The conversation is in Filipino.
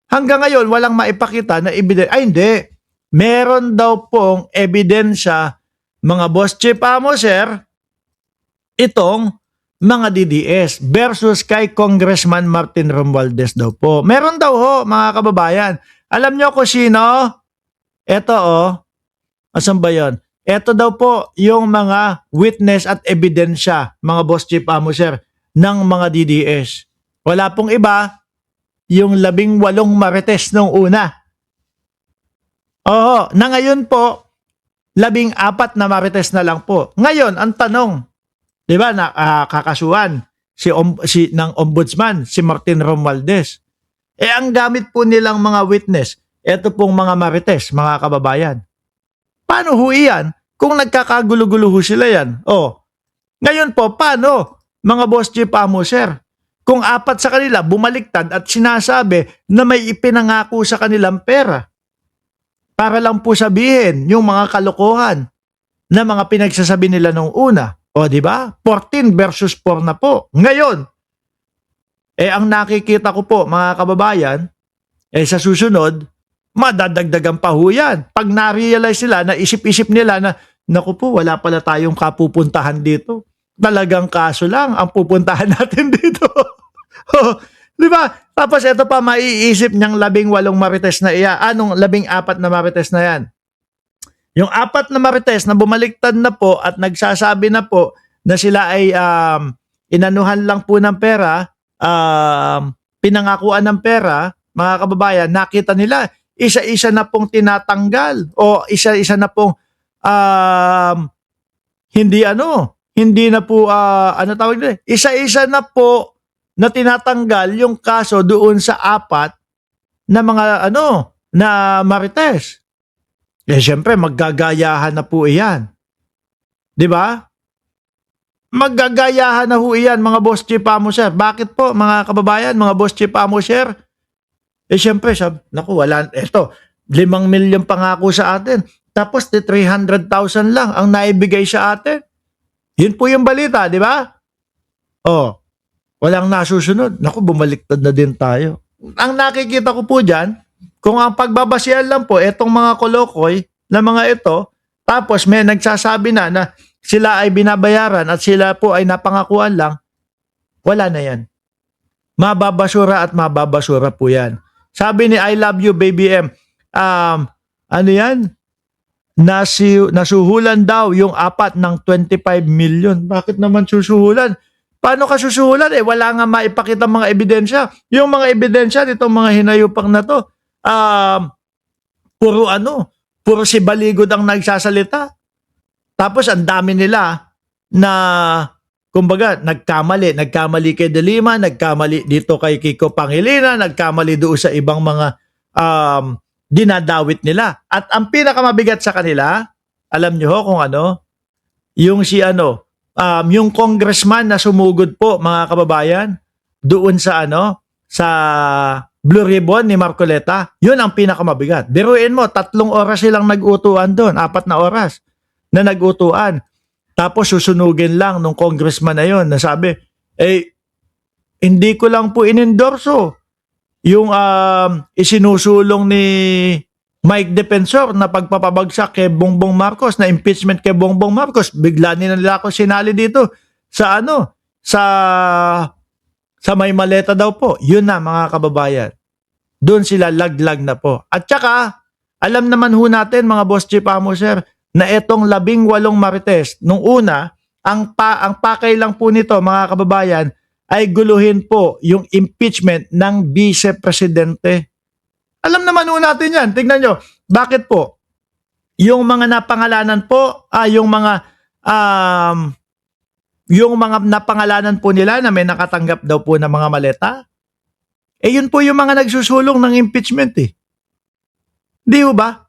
Hanggang ngayon, walang maipakita na ebidensya. Ay, hindi. Meron daw pong ebidensya, mga boss chief amo, sir, itong mga DDS versus kay Congressman Martin Romualdez daw po. Meron daw ho, mga kababayan. Alam nyo kung sino? Ito asan ba yun? Ito daw po yung mga witness at ebidensya, mga boss chief amo, sir, ng mga DDS. Wala pong iba, yung 18 marites nung una. Na ngayon po, 14 na marites na lang po. Ngayon, ang tanong, di ba, kakasuhan ng ombudsman, si Martin Romualdez. Ang gamit po nilang mga witness, eto pong mga marites, mga kababayan. Paano ho iyan kung nagkakagulo-gulo ho sila yan? Ngayon po, paano, mga boss chief amo, sir? Kung 4 sa kanila bumaliktad at sinasabi na may ipinangako sa kanilang pera para lang po sabihin yung mga kalokohan na mga pinagsasabi nila nung una. Di ba? 14 versus 4 na po. Ngayon, ang nakikita ko po, mga kababayan, sa susunod, madadagdagan pa ho yan. Pag na-realize nila, naisip-isip nila na, naku po, wala pala tayong kapupuntahan dito. Talagang kaso lang ang pupuntahan natin dito. Di ba? Tapos ito pa, maiisip niyang 18 marites na iya. Anong 14 na marites na yan? Yung 4 na marites na bumaliktad na po at nagsasabi na po na sila ay inanuhan lang po ng pera, pinangakuan ng pera, mga kababayan, nakita nila, isa-isa na pong tinatanggal o isa-isa na pong hindi na po, tawag nila? Isa-isa na po na tinatanggal yung kaso doon sa 4 na mga na marites. Siyempre, maggagayahan na po iyan. Di ba? Maggagayahan na ho iyan, mga boss chief amo, sir. Bakit po, mga kababayan, mga boss chief amo, sir? Siyempre, naku, wala, 5 milyon pangako sa atin. Tapos, 300,000 lang ang naibigay sa atin. Yun po yung balita, di ba? Walang nasusunod. Naku, bumaliktad na din tayo. Ang nakikita ko po dyan, kung ang pagbabasihan lang po, etong mga kolokoy na mga ito, tapos may nagsasabi na sila ay binabayaran at sila po ay napangakuan lang, wala na yan. Mababasura at mababasura po yan. Sabi ni I Love You Baby M, nasuhulan daw yung 4 ng 25 million. Bakit naman susuhulan? Paano ka susuhulan? Wala nga maipakita mga ebidensya. Yung mga ebidensya nitong mga hinayupang na to, puro si Baligod ang nagsasalita. Tapos ang dami nila na, kumbaga, nagkamali kay De Lima, nagkamali dito kay Kiko Pangilinan, nagkamali doon sa ibang mga dinadawit nila. At ang pinakamabigat sa kanila, alam nyo ho kung ano? Yung yung congressman na sumugod po, mga kababayan, doon sa sa Blue Ribbon ni Marcoleta. Yun ang pinakamabigat. Biruin mo, 3 oras silang nag-utuan doon, 4 na oras na nag-utuan. Tapos susunugin lang nung congressman na yun, na sabi, hindi ko lang po inendorso yung isinusulong ni Mike Defensor na pagpapabagsak kay Bongbong Marcos, na impeachment kay Bongbong Marcos. Bigla nila ako sinali dito sa sa may maleta daw po. Yun na, mga kababayan. Doon sila laglag na po. At saka, alam naman ho natin, mga boss chief amo, sir, na etong 18 marites, nung una, ang pakay lang po nito, mga kababayan, ay guluhin po yung impeachment ng vice-presidente. Alam naman ho natin yan. Tignan nyo. Bakit po? Yung mga napangalanan po, yung mga napangalanan po nila na may nakatanggap daw po ng mga maleta, yun po yung mga nagsusulong ng impeachment. Di ho ba?